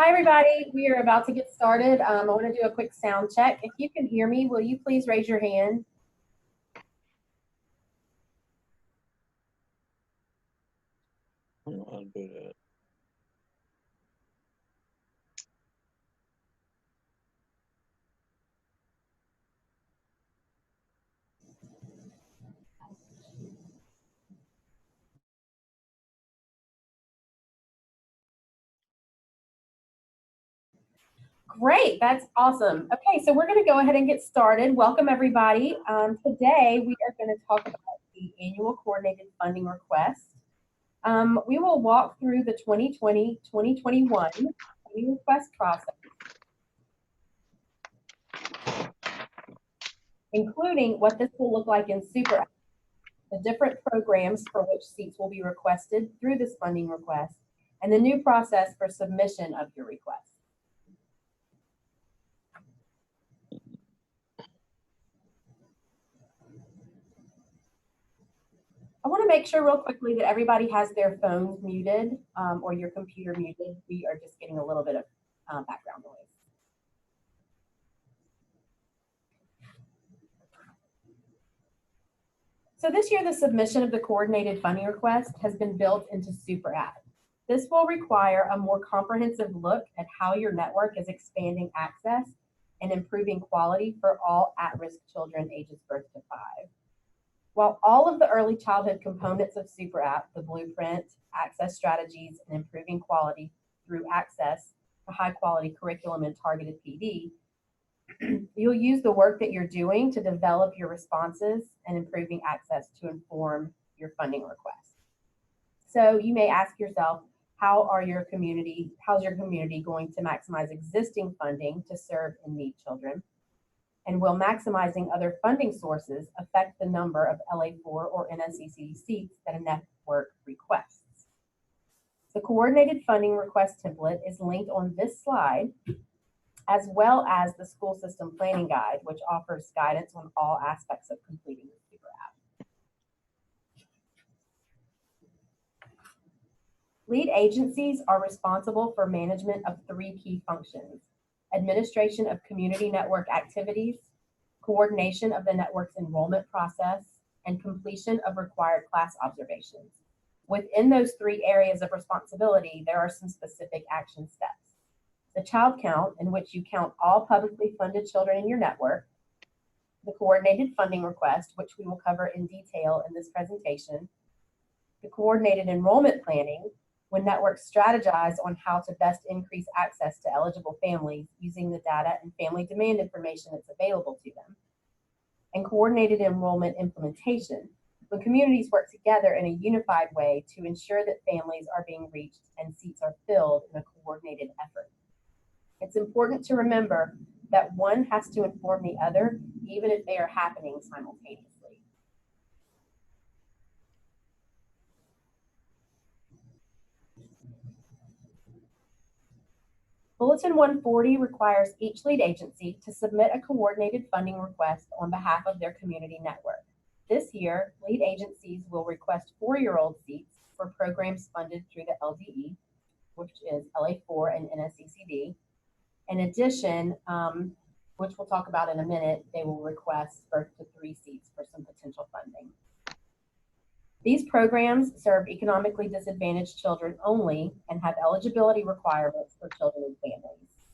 Hi, everybody. We are about to get started. I want to do a quick sound check. If you can hear me, will you please raise your hand? I don't know how to do that. Great. That's awesome. Okay, so we're going to go ahead and get started. Welcome, everybody. Today, we are going to talk about the annual coordinated funding request. We will walk through the 2020-2021 funding request process, including what this will look like in Super App, the different programs for which seats will be requested through this funding request, and the new process for submission of your request. I want to make sure real quickly that everybody has their phones muted or your computer muted. We are just getting a little bit of background noise. So this year, the submission of the coordinated funding request has been built into Super App. This will require a more comprehensive look at how your network is expanding access and improving quality for all at-risk children ages birth to 5. While all of the early childhood components of Super App, the blueprint, access strategies, and improving quality through access to high quality curriculum and targeted PD, you'll use the work that you're doing to develop your responses and improving access to inform your funding request. So you may ask yourself, how's your community going to maximize existing funding to serve in need children? And will maximizing other funding sources affect the number of LA4 or NFC CD seats that a network requests? The coordinated funding request template is linked on this slide, as well as the school system planning guide, which offers guidance on all aspects of completing the Super App. Lead agencies are responsible for management of 3 key functions: administration of community network activities, coordination of the network's enrollment process, and completion of required class observations. Within those 3 areas of responsibility, there are some specific action steps: the child count, in which you count all publicly funded children in your network; the coordinated funding request, which we will cover in detail in this presentation; the coordinated enrollment planning, when networks strategize on how to best increase access to eligible families using the data and family demand information that's available to them; and coordinated enrollment implementation, when communities work together in a unified way to ensure that families are being reached and seats are filled in a coordinated effort. It's important to remember that one has to inform the other, even if they are happening simultaneously. Bulletin 140 requires each lead agency to submit a coordinated funding request on behalf of their community network. This year, lead agencies will request 4-year-old seats for programs funded through the LDE, which is LA4 and NFC CD. In addition, which we'll talk about in a minute, they will request birth to 3 seats for some potential funding. These programs serve economically disadvantaged children only and have eligibility requirements for children and families.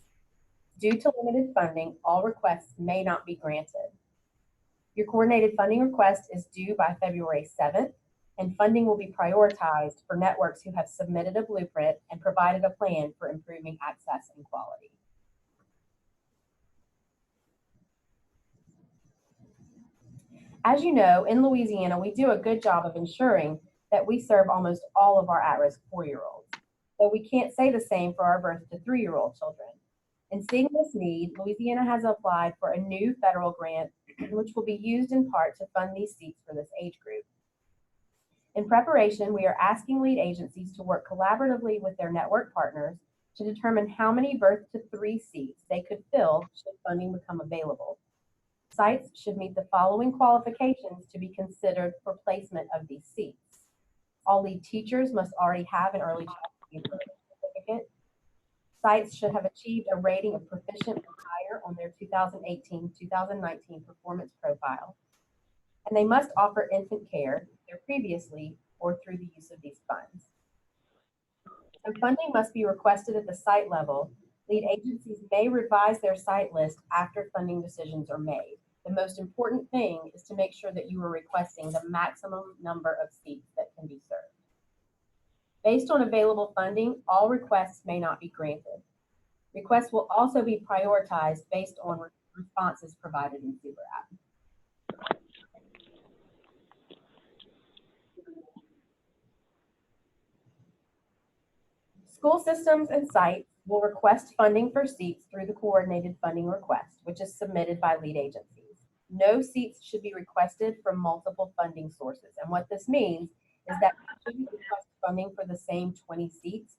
Due to limited funding, all requests may not be granted. Your coordinated funding request is due by February 7th, and funding will be prioritized for networks who have submitted a blueprint and provided a plan for improving access and quality. As you know, in Louisiana, we do a good job of ensuring that we serve almost all of our at-risk 4-year-olds, though we can't say the same for our birth to 3-year-old children. In seeing this need, Louisiana has applied for a new federal grant, which will be used in part to fund these seats for this age group. In preparation, we are asking lead agencies to work collaboratively with their network partners to determine how many birth to 3 seats they could fill should funding become available. Sites should meet the following qualifications to be considered for placement of these seats. All lead teachers must already have an early childhood certificate. Sites should have achieved a rating of proficient or higher on their 2018-2019 performance profile, and they must offer infant care either previously or through the use of these funds. So funding must be requested at the site level. Lead agencies may revise their site list after funding decisions are made. The most important thing is to make sure that you are requesting the maximum number of seats that can be served. Based on available funding, all requests may not be granted. Requests will also be prioritized based on responses provided in Super App. School systems and sites will request funding for seats through the coordinated funding request, which is submitted by lead agencies. No seats should be requested from multiple funding sources. And what this means is that you shouldn't request funding for the same 20 seats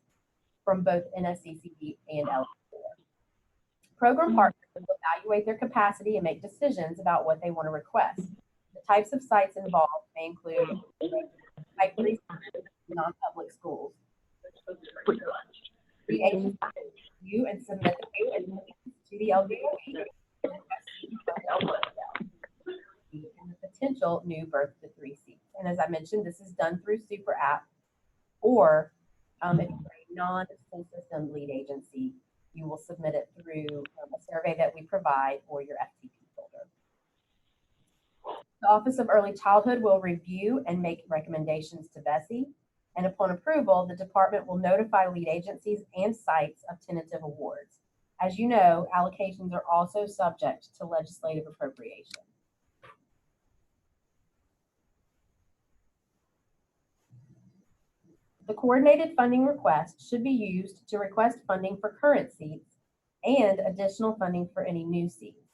from both NFC CD and LA4. Program partners will evaluate their capacity and make decisions about what they want to request. The types of sites involved may include Type 3 non-public schools. Lead agencies review and submit the to the LVOE and the potential new birth to 3 seats. And as I mentioned, this is done through Super App, or if you're a non-school system lead agency, you will submit it through a survey that we provide or your FTP folder. The Office of Early Childhood will review and make recommendations to BESI, and upon approval, the department will notify lead agencies and sites of tentative awards. As you know, allocations are also subject to legislative appropriation. The coordinated funding request should be used to request funding for current seats and additional funding for any new seats.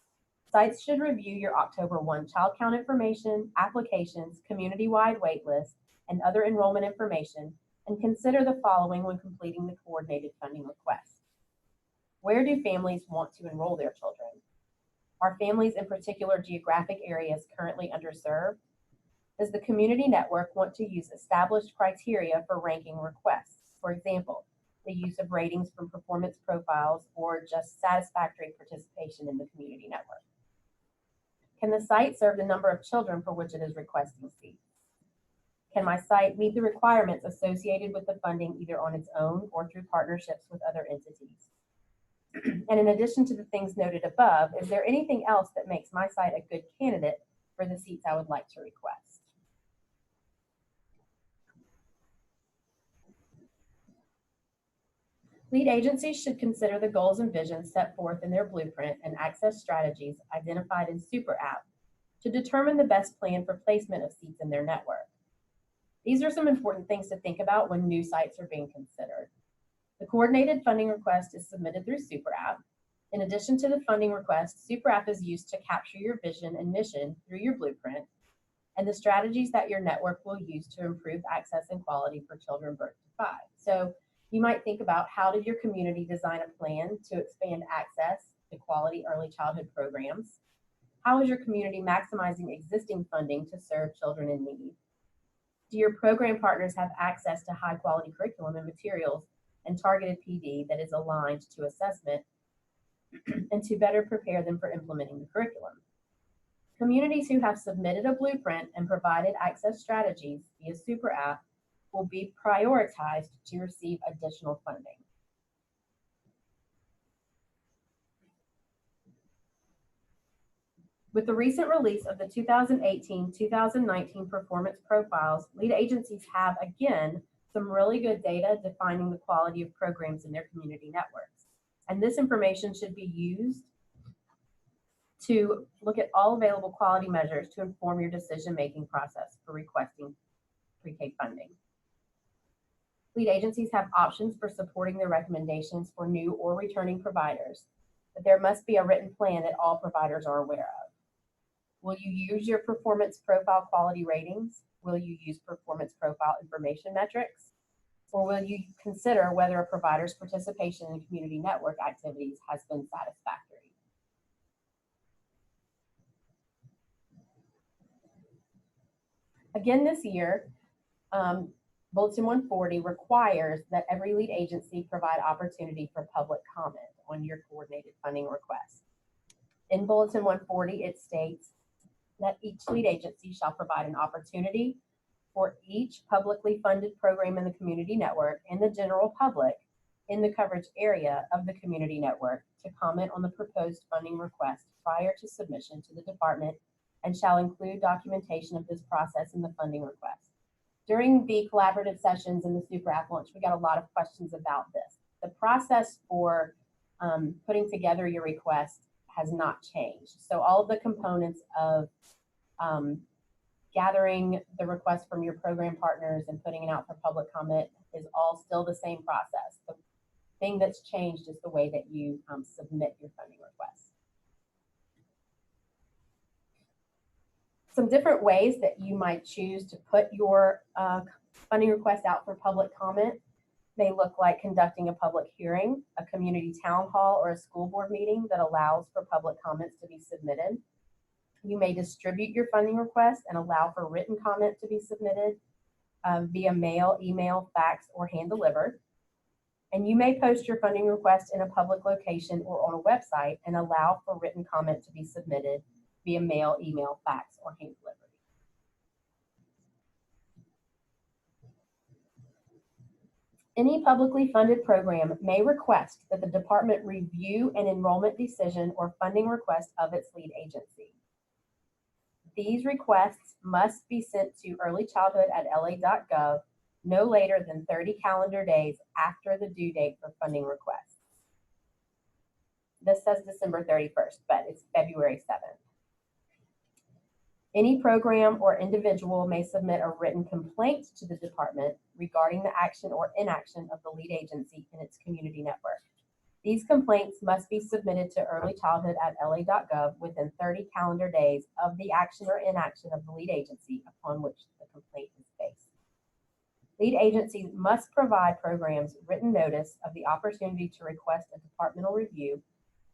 Sites should review your October 1 child count information, applications, community-wide wait list, and other enrollment information, and consider the following when completing the coordinated funding request. Where do families want to enroll their children? Are families in particular geographic areas currently underserved? Does the community network want to use established criteria for ranking requests? For example, the use of ratings from performance profiles or just satisfactory participation in the community network. Can the site serve the number of children for which it is requesting seats? Can my site meet the requirements associated with the funding either on its own or through partnerships with other entities? And in addition to the things noted above, is there anything else that makes my site a good candidate for the seats I would like to request? Lead agencies should consider the goals and visions set forth in their blueprint and access strategies identified in Super App to determine the best plan for placement of seats in their network. These are some important things to think about when new sites are being considered. The coordinated funding request is submitted through Super App. In addition to the funding request, Super App is used to capture your vision and mission through your blueprint and the strategies that your network will use to improve access and quality for children birth to 5. So you might think about, how did your community design a plan to expand access to quality early childhood programs? How is your community maximizing existing funding to serve children in need? Do your program partners have access to high quality curriculum and materials and targeted PD that is aligned to assessment and to better prepare them for implementing the curriculum? Communities who have submitted a blueprint and provided access strategies via Super App will be prioritized to receive additional funding. With the recent release of the 2018-2019 performance profiles, lead agencies have, again, some really good data defining the quality of programs in their community networks. And this information should be used to look at all available quality measures to inform your decision-making process for requesting pre-K funding. Lead agencies have options for supporting their recommendations for new or returning providers, but there must be a written plan that all providers are aware of. Will you use your performance profile quality ratings? Will you use performance profile information metrics? Or will you consider whether a provider's participation in community network activities has been satisfactory? Again this year, Bulletin 140 requires that every lead agency provide opportunity for public comment on your coordinated funding request. In Bulletin 140, it states that each lead agency shall provide an opportunity for each publicly funded program in the community network and the general public in the coverage area of the community network to comment on the proposed funding request prior to submission to the department, and shall include documentation of this process in the funding request. During the collaborative sessions in the Super App launch, we got a lot of questions about this. The process for putting together your request has not changed. So all of the components of gathering the request from your program partners and putting it out for public comment is all still the same process. The thing that's changed is the way that you submit your funding request. Some different ways that you might choose to put your funding request out for public comment may look like conducting a public hearing, a community town hall, or a school board meeting that allows for public comments to be submitted. You may distribute your funding request and allow for written comment to be submitted via mail, email, fax, or hand delivered. And you may post your funding request in a public location or on a website and allow for written comment to be submitted via mail, email, fax, or hand delivery. Any publicly funded program may request that the department review an enrollment decision or funding request of its lead agency. These requests must be sent to earlychildhood@la.gov no later than 30 calendar days after the due date for funding requests. This says December 31st, but it's February 7th. Any program or individual may submit a written complaint to the department regarding the action or inaction of the lead agency in its community network. These complaints must be submitted to earlychildhood@la.gov within 30 calendar days of the action or inaction of the lead agency upon which the complaint is based. Lead agencies must provide programs written notice of the opportunity to request a departmental review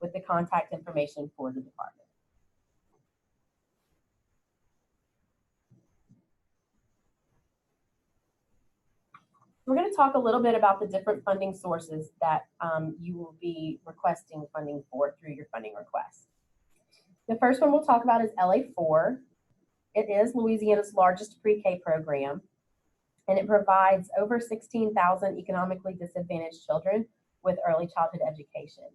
with the contact information for the department. We're going to talk a little bit about the different funding sources that you will be requesting funding for through your funding request. The first one we'll talk about is LA4. It is Louisiana's largest pre-K program, and it provides over 16,000 economically disadvantaged children with early childhood education.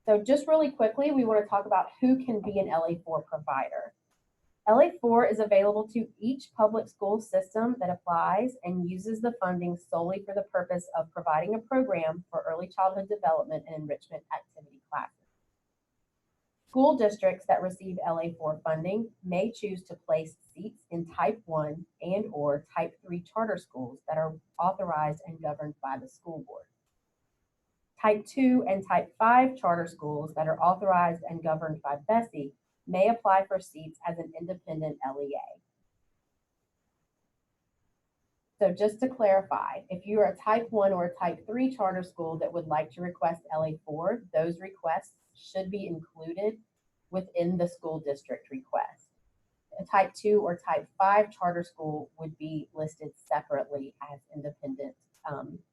So just really quickly, we want to talk about who can be an LA4 provider. LA4 is available to each public school system that applies and uses the funding solely for the purpose of providing a program for early childhood development and enrichment activity classes. School districts that receive LA4 funding may choose to place seats in Type 1 and or Type 3 charter schools that are authorized and governed by the school board. Type 2 and Type 5 charter schools that are authorized and governed by BESI may apply for seats as an independent LEA. So just to clarify, if you are a Type 1 or a Type 3 charter school that would like to request LA4, those requests should be included within the school district request. A Type 2 or Type 5 charter school would be listed separately as independent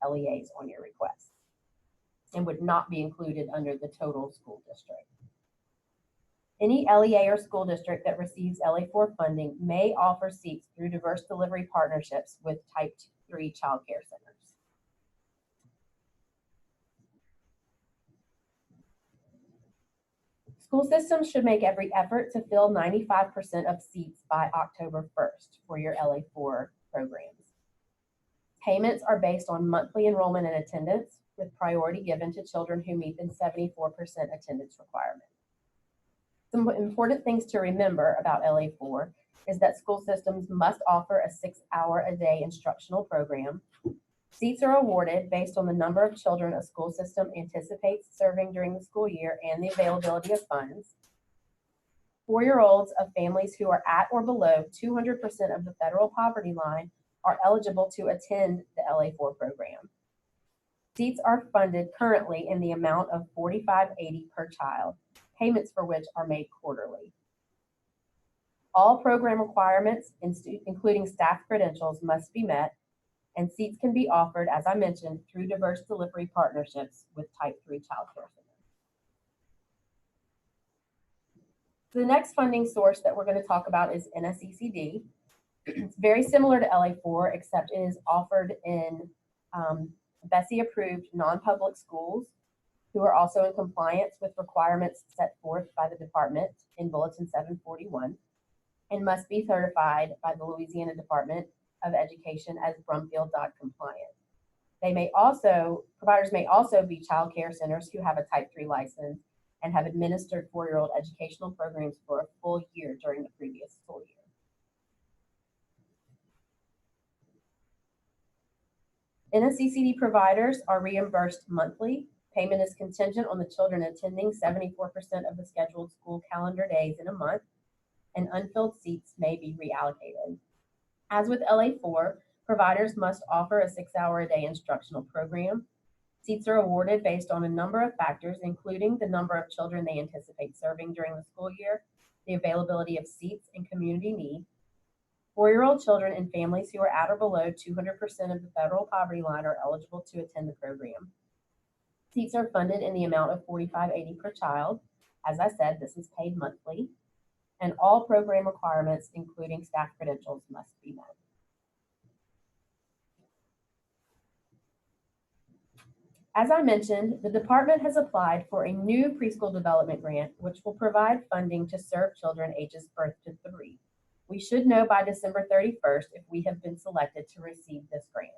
LEAs on your request and would not be included under the total school district. Any LEA or school district that receives LA4 funding may offer seats through diverse delivery partnerships with Type 3 child care centers. School systems should make every effort to fill 95% of seats by October 1st for your LA4 programs. Payments are based on monthly enrollment and attendance, with priority given to children who meet the 74% attendance requirement. Some important things to remember about LA4 is that school systems must offer a 6-hour-a-day instructional program. Seats are awarded based on the number of children a school system anticipates serving during the school year and the availability of funds. 4-year-olds of families who are at or below 200% of the federal poverty line are eligible to attend the LA4 program. Seats are funded currently in the amount of $45.80 per child, payments for which are made quarterly. All program requirements, including staff credentials, must be met, And seats can be offered, as I mentioned, through diverse delivery partnerships with Type 3 childcare centers. The next funding source that we're going to talk about is NFC CD. It's very similar to LA4, except it is offered in BESI-approved non-public schools who are also in compliance with requirements set forth by the department in Bulletin 741 and must be certified by the Louisiana Department of Education as Brumfield DOT compliant. Providers may also be child care centers who have a Type 3 license and have administered 4-year-old educational programs for a full year during the previous school year. NFC providers are reimbursed monthly. Payment is contingent on the children attending 74% of the scheduled school calendar days in a month, and unfilled seats may be reallocated. As with LA4, providers must offer a 6-hour-a-day instructional program. Seats are awarded based on a number of factors, including the number of children they anticipate serving during the school year, the availability of seats, and community need. 4-year-old children and families who are at or below 200% of the federal poverty line are eligible to attend the program. Seats are funded in the amount of $45.80 per child. As I said, this is paid monthly, and all program requirements, including staff credentials, must be met. As I mentioned, the department has applied for a new preschool development grant, which will provide funding to serve children ages birth to 3. We should know by December 31st if we have been selected to receive this grant.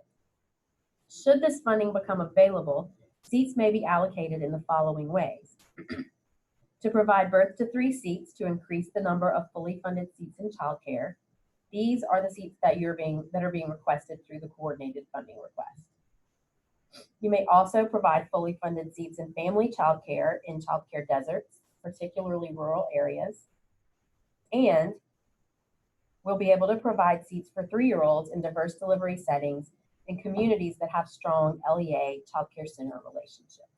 Should this funding become available, seats may be allocated in the following ways. To provide birth to 3 seats to increase the number of fully funded seats in childcare. These are the seats that are being requested through the coordinated funding request. You may also provide fully funded seats in family childcare in childcare deserts, particularly rural areas, and we'll be able to provide seats for 3-year-olds in diverse delivery settings in communities that have strong LEA childcare center relationships.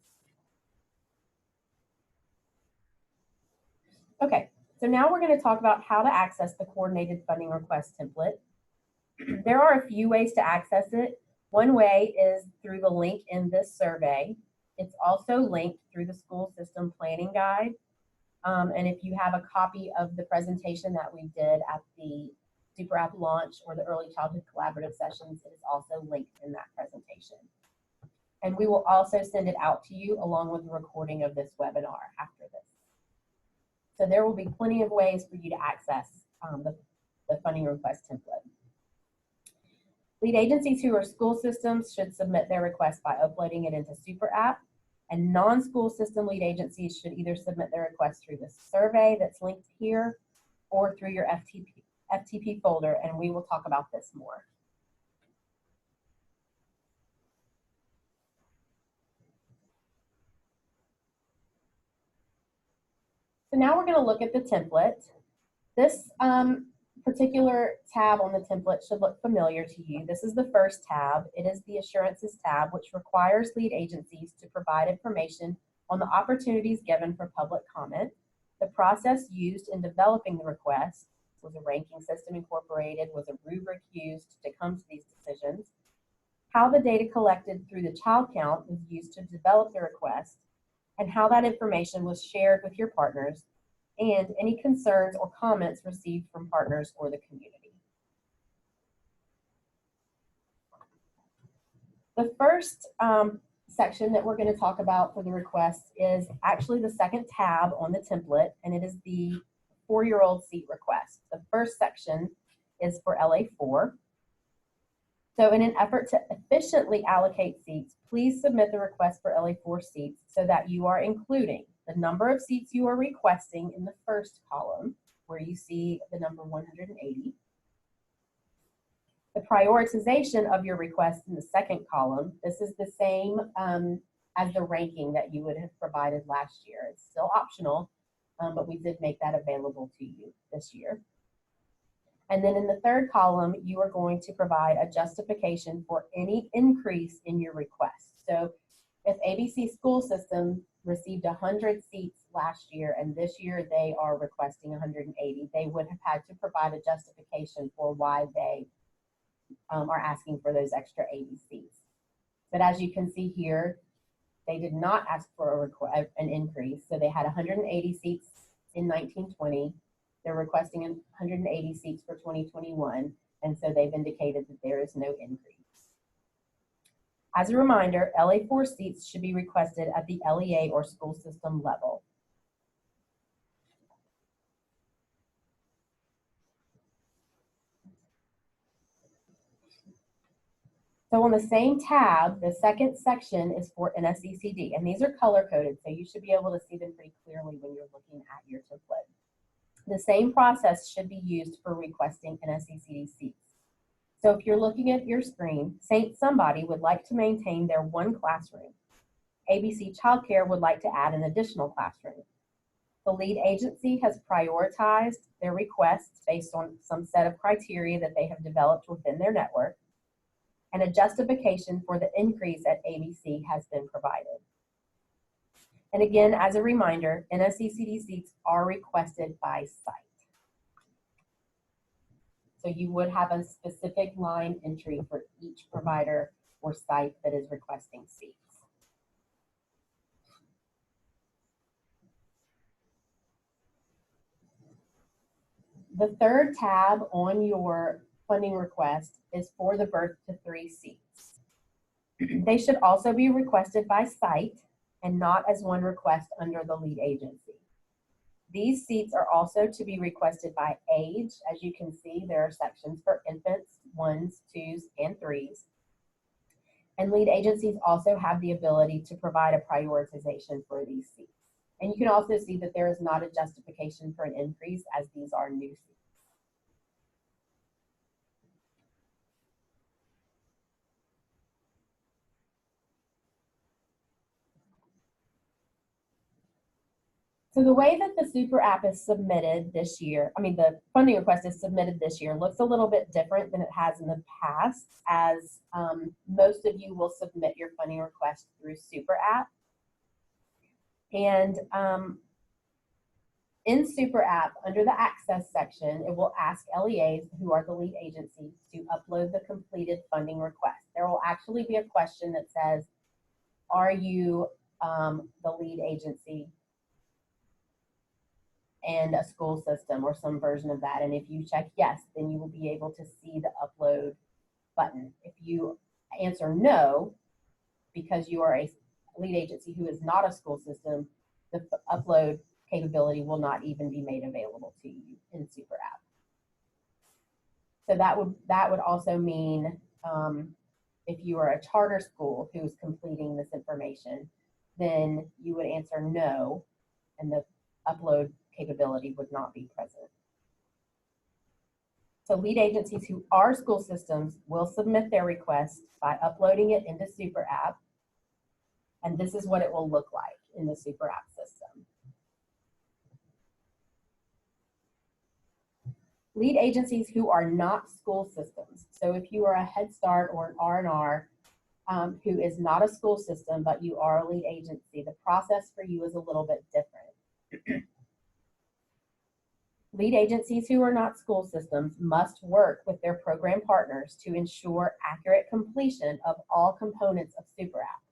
Okay, so now we're going to talk about how to access the coordinated funding request template. There are a few ways to access it. One way is through the link in this survey. It's also linked through the school system planning guide. And if you have a copy of the presentation that we did at the Super App launch or the Early Childhood Collaborative sessions, it is also linked in that presentation. And we will also send it out to you along with the recording of this webinar after this. So there will be plenty of ways for you to access the funding request template. Lead agencies who are school systems should submit their request by uploading it into Super App, and non-school system lead agencies should either submit their request through the survey that's linked here or through your FTP folder, and we will talk about this more. So now we're going to look at the template. This particular tab on the template should look familiar to you. This is the first tab. It is the Assurances tab, which requires lead agencies to provide information on the opportunities given for public comment, the process used in developing the request, was a ranking system incorporated, was a rubric used to come to these decisions, how the data collected through the child count was used to develop the request, and how that information was shared with your partners, and any concerns or comments received from partners or the community. The first section that we're going to talk about for the request is actually the second tab on the template, and it is the 4-year-old seat request. The first section is for LA4. So in an effort to efficiently allocate seats, please submit the request for LA4 seats so that you are including the number of seats you are requesting in the first column, where you see the number 180, the prioritization of your request in the second column. This is the same as the ranking that you would have provided last year. It's still optional, but we did make that available to you this year. And then in the third column, you are going to provide a justification for any increase in your request. So if ABC School System received 100 seats last year and this year they are requesting 180, they would have had to provide a justification for why they are asking for those extra 80 seats. But as you can see here, they did not ask for an increase. So they had 180 seats in 1920. They're requesting 180 seats for 2021. And so they've indicated that there is no increase. As a reminder, LA4 seats should be requested at the LEA or school system level. So on the same tab, the second section is for NFC CD, and these are color coded, so you should be able to see them pretty clearly when you're looking at your template. The same process should be used for requesting NFC CD seats. So if you're looking at your screen, somebody would like to maintain their one classroom. ABC Childcare would like to add an additional classroom. The lead agency has prioritized their requests based on some set of criteria that they have developed within their network, and a justification for the increase at ABC has been provided. And again, as a reminder, NFC CD seats are requested by site. So you would have a specific line entry for each provider or site that is requesting seats. The third tab on your funding request is for the birth to 3 seats. They should also be requested by site and not as one request under the lead agency. These seats are also to be requested by age. As you can see, there are sections for infants, 1s, 2s, and 3s. And lead agencies also have the ability to provide a prioritization for these seats. And you can also see that there is not a justification for an increase, as these are new seats. So the way that the super app is submitted this year, the funding request is submitted this year, looks a little bit different than it has in the past, as most of you will submit your funding request through super app. And in super app, under the access section, it will ask LEAs, who are the lead agency, to upload the completed funding request. There will actually be a question that says, are you the lead agency and a school system, or some version of that? And if you check yes, then you will be able to see the upload button. If you answer no, because you are a lead agency who is not a school system, the upload capability will not even be made available to you in super app. So that would also mean if you are a charter school who is completing this information, then you would answer no, and the upload capability would not be present. So lead agencies who are school systems will submit their request by uploading it into super app, and this is what it will look like in the super app system. Lead agencies who are not school systems. So if you are a Head Start or an R&R who is not a school system, but you are a lead agency, the process for you is a little bit different. Lead agencies who are not school systems must work with their program partners to ensure accurate completion of all components of super app.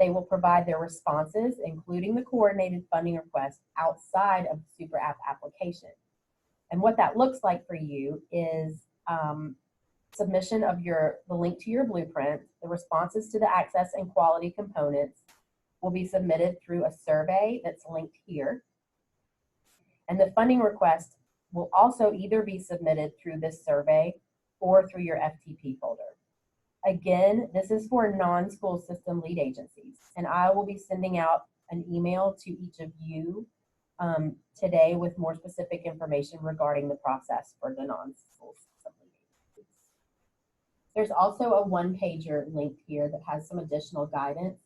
They will provide their responses, including the coordinated funding request, outside of the super app application. And what that looks like for you is submission of the link to your blueprint. The responses to the access and quality components will be submitted through a survey that's linked here. And the funding request will also either be submitted through this survey or through your FTP folder. Again, this is for non-school system lead agencies, and I will be sending out an email to each of you today with more specific information regarding the process for the non-school system lead agencies. There's also a one-pager linked here that has some additional guidance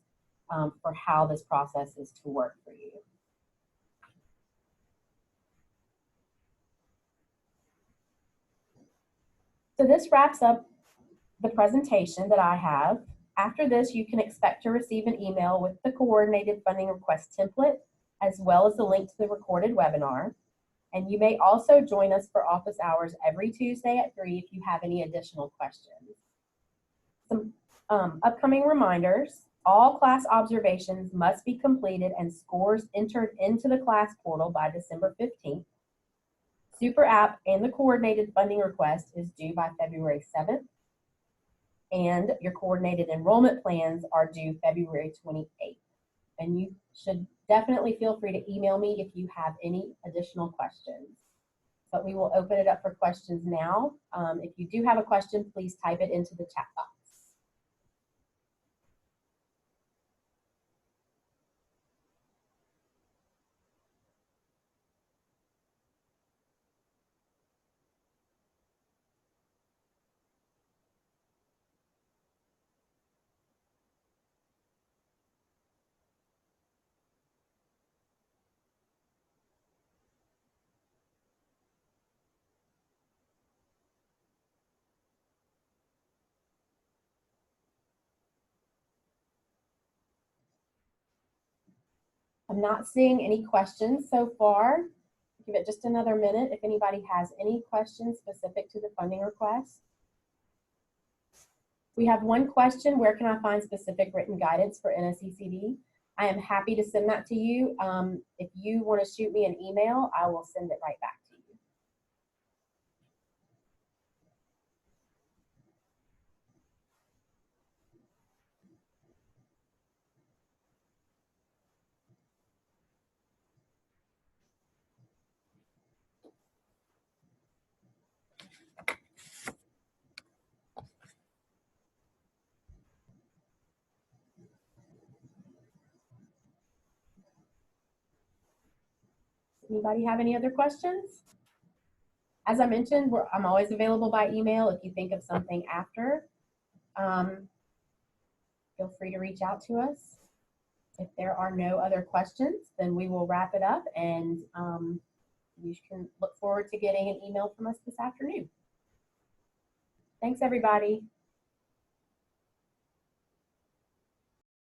for how this process is to work for you. So this wraps up the presentation that I have. After this, you can expect to receive an email with the coordinated funding request template, as well as the link to the recorded webinar. And you may also join us for office hours every Tuesday at 3 if you have any additional questions. Some upcoming reminders: all class observations must be completed and scores entered into the class portal by December 15th. Super App and the coordinated funding request is due by February 7th. And your coordinated enrollment plans are due February 28th. And you should definitely feel free to email me if you have any additional questions. But we will open it up for questions now. If you do have a question, please type it into the chat box. I'm not seeing any questions so far. Give it just another minute if anybody has any questions specific to the funding request. We have one question: where can I find specific written guidance for NFC CD? I am happy to send that to you. If you want to shoot me an email, I will send it right back to you. Anybody have any other questions? As I mentioned, I'm always available by email if you think of something after. Feel free to reach out to us. If there are no other questions, then we will wrap it up, and you can look forward to getting an email from us this afternoon. Thanks, everybody.